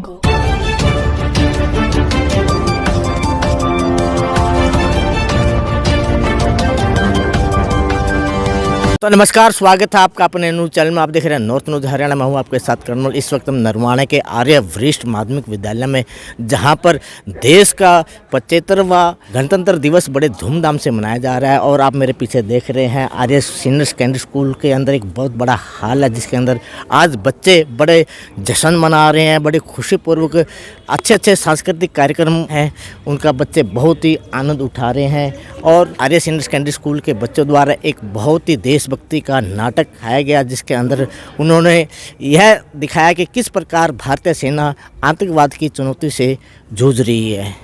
तो नमस्कार, स्वागत है आपका अपने न्यूज़ चैनल में। आप देख रहे हैं नॉर्थ न्यूज़ हरियाणा में। हूँ आपके साथ कर्नल। इस वक्त हम नरवाना के आर्य वरिष्ठ माध्यमिक विद्यालय में, जहाँ पर देश का 75वां गणतंत्र दिवस बड़े धूमधाम से मनाया जा रहा है। और आप मेरे पीछे देख रहे हैं आर्य सीनियर सेकेंडरी स्कूल के अंदर एक बहुत बड़ा हॉल है, जिसके अंदर आज बच्चे बड़े जश्न मना रहे हैं। बड़े खुशीपूर्वक अच्छे सांस्कृतिक कार्यक्रम हैं, उनका बच्चे बहुत ही आनंद उठा रहे हैं। और आर्य सीनियर सेकेंडरी स्कूल के बच्चों द्वारा एक बहुत ही देशभक्ति का नाटक दिखाया गया, जिसके अंदर उन्होंने यह दिखाया कि किस प्रकार भारतीय सेना आतंकवाद की चुनौती से जूझ रही है।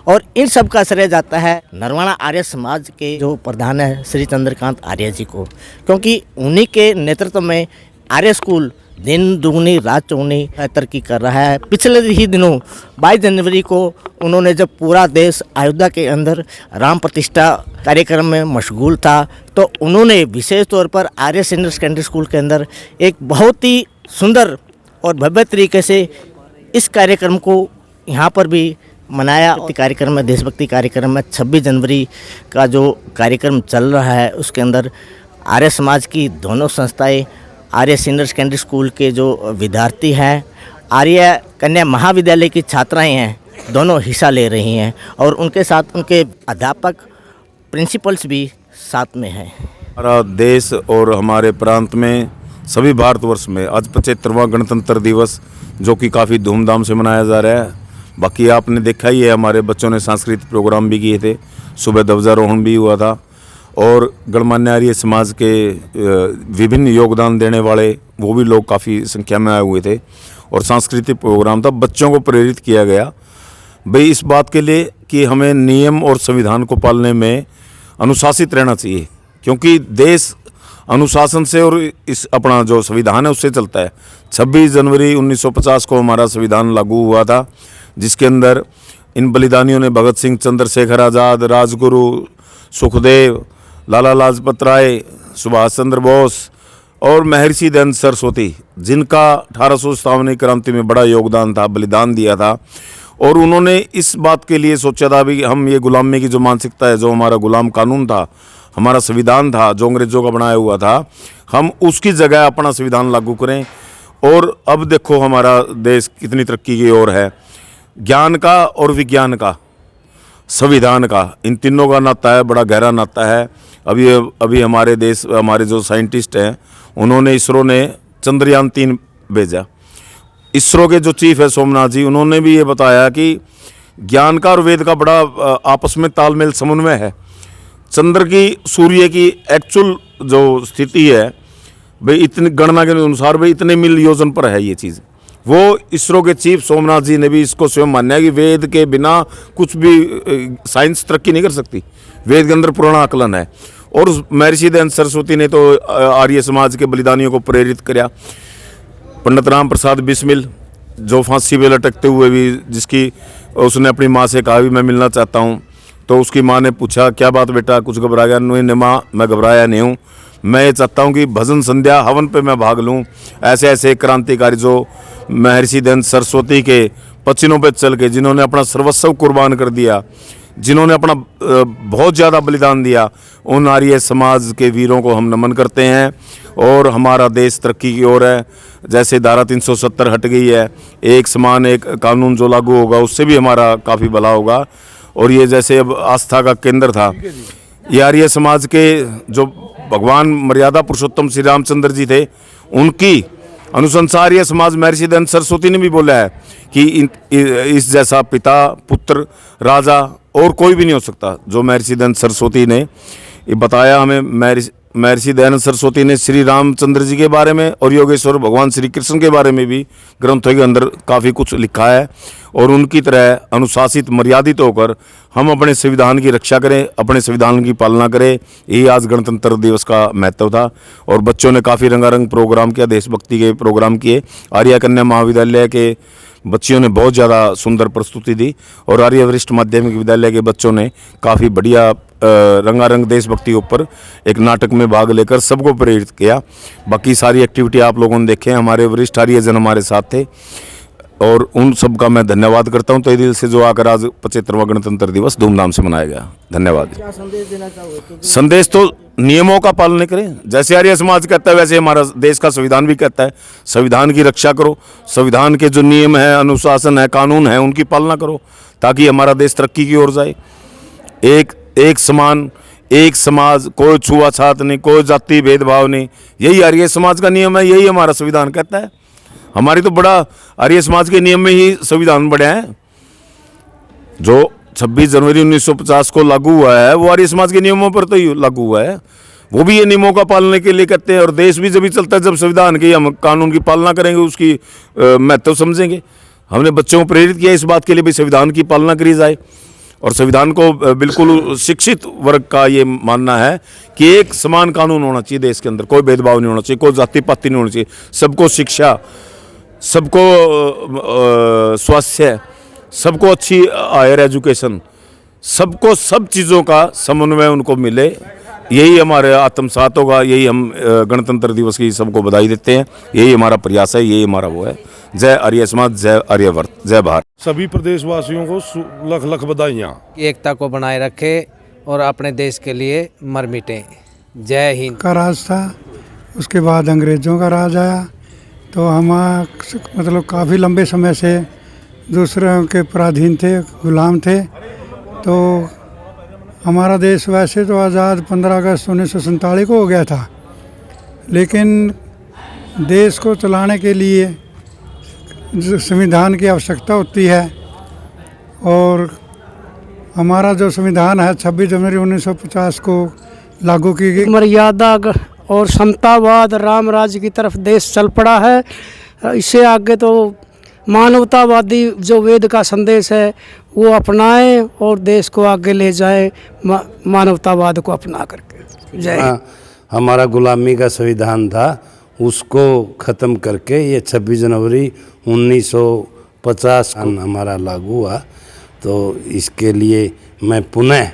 और इन सब का श्रेय जाता है नरवाना आर्य समाज के जो प्रधान है श्री चंद्रकांत आर्य जी को, क्योंकि उन्हीं के नेतृत्व में आर्य स्कूल दिन दुगनी रात चौगुनी तरक्की कर रहा है। पिछले ही दिनों 22 जनवरी को उन्होंने, जब पूरा देश अयोध्या के अंदर राम प्रतिष्ठा कार्यक्रम में मशगूल था, तो उन्होंने विशेष तौर पर आर्य सीनियर सेकेंडरी स्कूल के अंदर एक बहुत ही सुंदर और भव्य तरीके से इस कार्यक्रम को यहाँ पर भी मनाया। कार्यक्रम में, देशभक्ति कार्यक्रम में 26 जनवरी का जो कार्यक्रम चल रहा है, उसके अंदर आर्य समाज की दोनों संस्थाएं, आर्य सीनियर सेकेंडरी स्कूल के जो विद्यार्थी हैं, आर्य कन्या महाविद्यालय की छात्राएं हैं, दोनों हिस्सा ले रही हैं। और उनके साथ उनके अध्यापक, प्रिंसिपल्स भी साथ में हैं। हमारा देश और हमारे प्रांत में, सभी भारतवर्ष में आज 75वां गणतंत्र दिवस जो कि काफ़ी धूमधाम से मनाया जा रहा है। बाकी आपने देखा ही है, हमारे बच्चों ने सांस्कृतिक प्रोग्राम भी किए थे, सुबह ध्वजारोहण भी हुआ था। और गणमान्य आर्य समाज के विभिन्न योगदान देने वाले वो भी लोग काफ़ी संख्या में आए हुए थे। और सांस्कृतिक प्रोग्राम था, बच्चों को प्रेरित किया गया भाई इस बात के लिए कि हमें नियम और संविधान को पालने में अनुशासित रहना चाहिए, क्योंकि देश अनुशासन से और इस अपना जो संविधान है उससे चलता है। 26 जनवरी 1950 को हमारा संविधान लागू हुआ था, जिसके अंदर इन बलिदानियों ने भगत सिंह, चंद्रशेखर आज़ाद, राजगुरु, सुखदेव, लाला लाजपत राय, सुभाष चंद्र बोस और महर्षि दयानंद सरस्वती, जिनका 1857 क्रांति में बड़ा योगदान था, बलिदान दिया था। और उन्होंने इस बात के लिए सोचा था भी हम ये गुलामी की जो मानसिकता है, जो हमारा गुलाम कानून था, हमारा संविधान था जो अंग्रेज़ों का बनाया हुआ था, हम उसकी जगह अपना संविधान लागू करें। और अब देखो हमारा देश कितनी तरक्की की ओर है। ज्ञान का और विज्ञान का, संविधान का, इन तीनों का नाता है, बड़ा गहरा नाता है। अभी हमारे देश, हमारे जो साइंटिस्ट हैं, उन्होंने, इसरो ने चंद्रयान 3 भेजा। इसरो के जो चीफ है सोमनाथ जी, उन्होंने भी ये बताया कि ज्ञान का और वेद का बड़ा आपस में तालमेल, समन्वय है। चंद्र की, सूर्य की एक्चुअल जो स्थिति है भाई, इतनी गणना के अनुसार भाई इतने मील योजन पर है ये चीज़। वो इसरो के चीफ सोमनाथ जी ने भी इसको स्वयं माना है कि वेद के बिना कुछ भी साइंस तरक्की नहीं कर सकती। वेद के अंदर पुराना आकलन है। और महर्षि दयानंद सरस्वती ने तो आर्य समाज के बलिदानियों को प्रेरित किया। पंडित राम प्रसाद बिस्मिल, जो फांसी पे लटकते हुए भी, जिसकी उसने अपनी माँ से कहा भी मैं मिलना चाहता हूँ, तो उसकी माँ ने पूछा क्या बात बेटा, कुछ घबरा गया? नहीं माँ, मैं घबराया नहीं हूँ, मैं ये चाहता हूँ कि भजन संध्या हवन पे मैं भाग लूँ। ऐसे ऐसे क्रांतिकारी जो महर्षि दयानंद सरस्वती के पचिनों पे चल के, जिन्होंने अपना सर्वस्व कुर्बान कर दिया, जिन्होंने अपना बहुत ज़्यादा बलिदान दिया, उन आर्य समाज के वीरों को हम नमन करते हैं। और हमारा देश तरक्की की ओर है। जैसे धारा 370 हट गई है, एक समान एक कानून जो लागू होगा, उससे भी हमारा काफ़ी भला होगा। और ये जैसे अब आस्था का केंद्र था, ये आर्य समाज के जो भगवान मर्यादा पुरुषोत्तम श्री रामचंद्र जी थे, उनकी अनुशंसा आर्य समाज महर्षि दयानंद सरस्वती ने भी बोला है कि इस जैसा पिता, पुत्र, राजा और कोई भी नहीं हो सकता। जो महर्षि दयानंद सरस्वती ने ये बताया हमें, महर्षि दयानंद सरस्वती ने श्री रामचंद्र जी के बारे में और योगेश्वर भगवान श्री कृष्ण के बारे में भी ग्रंथों के अंदर काफ़ी कुछ लिखा है। और उनकी तरह अनुशासित, मर्यादित होकर हम अपने संविधान की रक्षा करें, अपने संविधान की पालना करें। यही आज गणतंत्र दिवस का महत्व था। और बच्चों ने काफ़ी रंगारंग प्रोग्राम किया, देशभक्ति के प्रोग्राम किए। आर्य कन्या महाविद्यालय के बच्चियों ने बहुत ज़्यादा सुंदर प्रस्तुति दी और आर्य वरिष्ठ माध्यमिक विद्यालय के बच्चों ने काफ़ी बढ़िया रंगारंग देशभक्ति ऊपर एक नाटक में भाग लेकर सबको प्रेरित किया। बाकी सारी एक्टिविटी आप लोगों ने देखे, हमारे वरिष्ठ आर्यजन हमारे साथ थे। और उन सब का मैं धन्यवाद करता हूँ तहे दिल से, जो आकर आज 75वां गणतंत्र दिवस धूमधाम से मनाया गया। धन्यवाद। क्या संदेश देना चाहोगे? संदेश तो नियमों का पालन करें, जैसे आर्य समाज कहता है वैसे हमारा देश का संविधान भी कहता है, संविधान की रक्षा करो, संविधान के जो नियम है, अनुशासन है, कानून है, उनकी पालना करो, ताकि हमारा देश तरक्की की ओर जाए। एक समान, एक समाज, कोई छुआछात नहीं, कोई जाति भेदभाव नहीं, यही आर्य समाज का नियम है, यही हमारा संविधान कहता है। हमारी तो बड़ा आर्य समाज के नियम में ही संविधान बड़े हैं। जो 26 जनवरी 1950 को लागू हुआ है वो आर्य समाज के नियमों पर तो ही लागू हुआ है, वो भी ये नियमों का पालन के लिए कहते हैं। और देश भी जब भी चलता है जब संविधान की, हम कानून की पालना करेंगे, उसकी महत्व समझेंगे। हमने बच्चों को प्रेरित किया इस बात के लिए भी संविधान की पालना करी जाए, और संविधान को बिल्कुल शिक्षित वर्ग का ये मानना है कि एक समान कानून होना चाहिए देश के अंदर, कोई भेदभाव नहीं होना चाहिए, कोई जाति पाति नहीं होना चाहिए, सबको शिक्षा, सबको स्वास्थ्य, सबको अच्छी हायर एजुकेशन, सबको सब चीज़ों का समन्वय उनको मिले, यही हमारे आत्मसात होगा। यही हम गणतंत्र दिवस की सबको बधाई देते हैं, यही हमारा प्रयास है, यही हमारा वो है। जय आर्य समाज, जय आर्यवर्त, जय भारत। सभी प्रदेशवासियों को लख लख बधाइयाँ। एकता को बनाए रखे और अपने देश के लिए मर मिटे। जय हिंद। का राज था, उसके बाद अंग्रेज़ों का राज आया, तो हम मतलब काफ़ी लंबे समय से दूसरों के पराधीन थे, गुलाम थे। तो हमारा देश वैसे तो आज़ाद 15 अगस्त 1947 को हो गया था, लेकिन देश को चलाने के लिए संविधान की आवश्यकता होती है। और हमारा जो संविधान है 26 जनवरी 1950 को लागू की गई। मर्यादा और समतावाद, राम राज्य की तरफ देश चल पड़ा है। इससे आगे तो मानवतावादी जो वेद का संदेश है वो अपनाएं और देश को आगे ले जाएं, मानवतावाद को अपना करके। जय हिंद। हमारा गुलामी का संविधान था, उसको ख़त्म करके ये 26 जनवरी 1950 हमारा लागू हुआ। तो इसके लिए मैं पुनः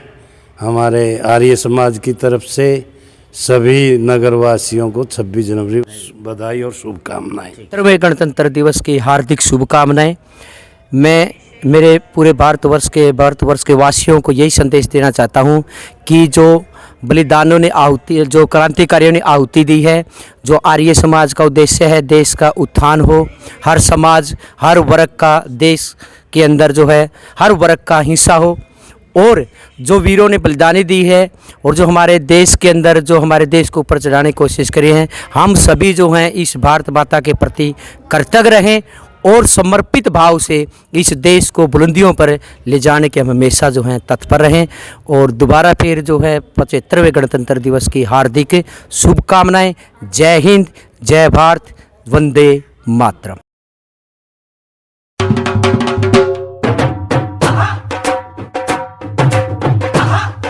हमारे आर्य समाज की तरफ से सभी नगरवासियों को 26 जनवरी बधाई और शुभकामनाएं। 75वें गणतंत्र दिवस की हार्दिक शुभकामनाएं। मैं मेरे पूरे भारतवर्ष के वासियों को यही संदेश देना चाहता हूं कि जो बलिदानों ने आहुति, जो क्रांतिकारियों ने आहुति दी है, जो आर्य समाज का उद्देश्य है देश का उत्थान हो, हर समाज, हर वर्ग का देश के अंदर जो है हर वर्ग का हिस्सा हो, और जो वीरों ने बलिदानी दी है और जो हमारे देश के अंदर जो हमारे देश को ऊपर चढ़ाने की कोशिश करी है, हम सभी जो हैं इस भारत माता के प्रति कृतज्ञ रहें और समर्पित भाव से इस देश को बुलंदियों पर ले जाने के हम हमेशा जो हैं तत्पर रहें। और दोबारा फिर जो है 75वें गणतंत्र दिवस की हार्दिक शुभकामनाएं। जय हिंद, जय भारत, वंदे मातरम।